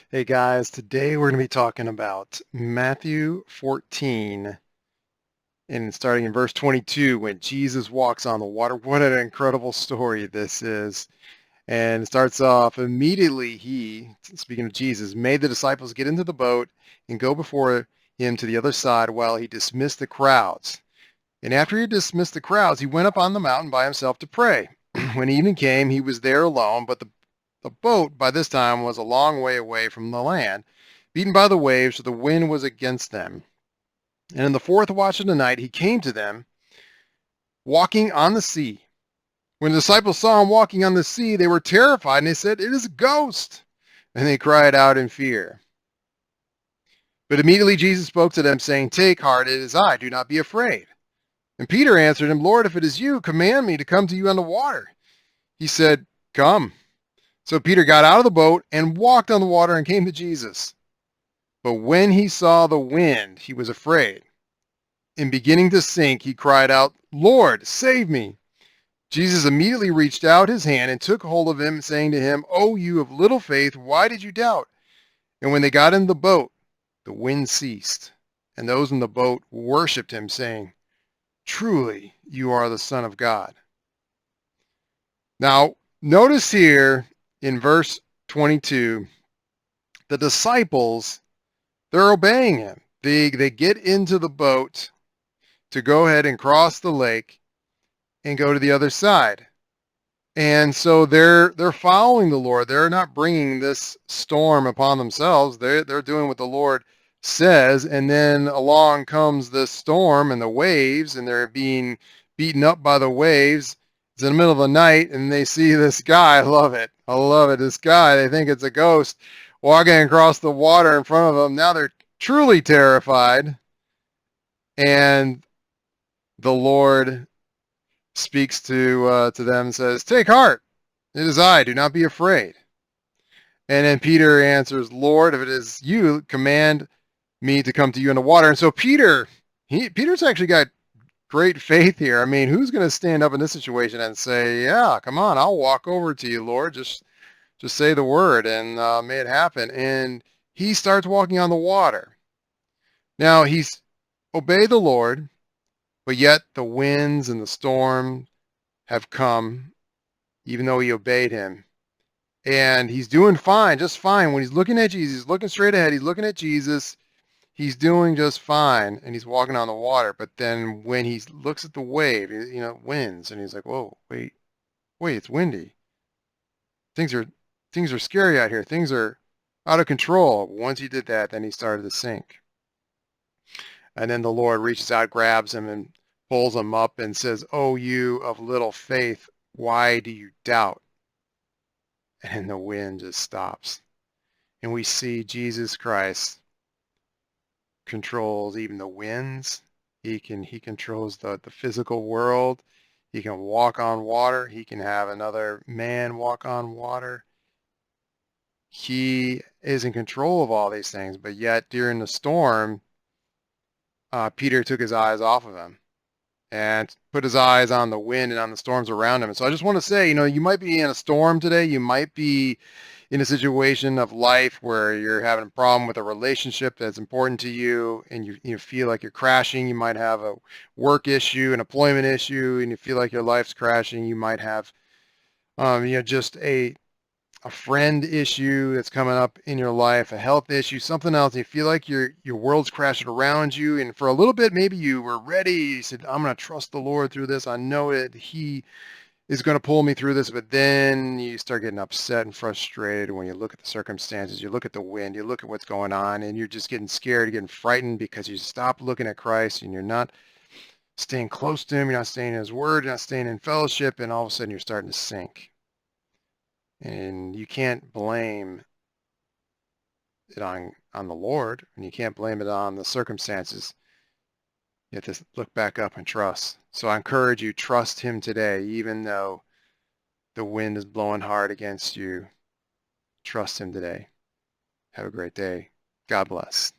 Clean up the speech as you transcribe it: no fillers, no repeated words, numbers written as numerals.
Hey guys, today we're going to be talking about Matthew 14 and starting in verse 22 when Jesus walks on the water. What an incredible story this is. And it starts off immediately he, speaking of Jesus, made the disciples get into the boat and go before him to the other side while he dismissed the crowds. And after he dismissed the crowds, he went up on the mountain by himself to pray. When evening came, he was there alone, but the boat by this time was a long way away from the land, beaten by the waves, so the wind was against them. And in the fourth watch of the night he came to them, walking on the sea. When the disciples saw him walking on the sea, they were terrified, and they said, "It is a ghost!" And they cried out in fear. But immediately Jesus spoke to them, saying, "Take heart, it is I, do not be afraid." And Peter answered him, "Lord, if it is you, command me to come to you on the water." He said, "Come." So Peter got out of the boat and walked on the water and came to Jesus. But when he saw the wind, he was afraid. And beginning to sink, he cried out, "Lord, save me." Jesus immediately reached out his hand and took hold of him, saying to him, "Oh, you of little faith, why did you doubt?" And when they got in the boat, the wind ceased, and those in the boat worshipped him, saying, "Truly, you are the Son of God." Now, notice here in verse 22, the disciples, they're obeying him. They get into the boat to go ahead and cross the lake and go to the other side. And so they're following the Lord. They're not bringing this storm upon themselves. They're doing what the Lord says, and then along comes the storm and the waves, and they're being beaten up by the waves. It's in the middle of the night, and they see this guy. I love it. I love it. This guy, they think it's a ghost walking across the water in front of them. Now they're truly terrified, and the Lord speaks to them and says, "Take heart, it is I. Do not be afraid." And then Peter answers, "Lord, if it is you, command me to come to you in the water." And so Peter's actually got great faith here. I mean, who's going to stand up in this situation and say, "Yeah, come on, I'll walk over to you, Lord. Just say the word and may it happen." And he starts walking on the water. Now he's obeyed the Lord, but yet the winds and the storm have come, even though he obeyed him. And he's doing fine, just fine. When he's looking at Jesus, he's looking straight ahead, he's looking at Jesus, he's doing just fine, and he's walking on the water. But then when he looks at the wave, winds, and he's like, "Whoa, wait, it's windy. Things are things are scary out here. Things are out of control." Once he did that, then he started to sink. And then the Lord reaches out, grabs him, and pulls him up and says, "Oh, you of little faith, why do you doubt?" And the wind just stops. And we see Jesus Christ controls even the winds. He controls the physical world. He can walk on water. He can have another man walk on water. He is in control of all these things, but yet during the storm, Peter took his eyes off of him and put his eyes on the wind and on the storms around him. And so I just want to say, you might be in a storm today. You might be in a situation of life where you're having a problem with a relationship that's important to you, and you feel like you're crashing. You might have a work issue, an employment issue, and you feel like your life's crashing. You might have just a friend issue that's coming up in your life, a health issue, something else. You feel like your world's crashing around you, and for a little bit, maybe you were ready. You said, "I'm going to trust the Lord through this. I know that He is going to pull me through this." But then you start getting upset and frustrated when you look at the circumstances, you look at the wind, you look at what's going on, and you're just getting scared, getting frightened because you stop looking at Christ and you're not staying close to Him. You're not staying in His Word. You're not staying in fellowship, and all of a sudden you're starting to sink. And you can't blame it on the Lord, and you can't blame it on the circumstances. You have to look back up and trust. So I encourage you, trust Him today, even though the wind is blowing hard against you. Trust Him today. Have a great day. God bless.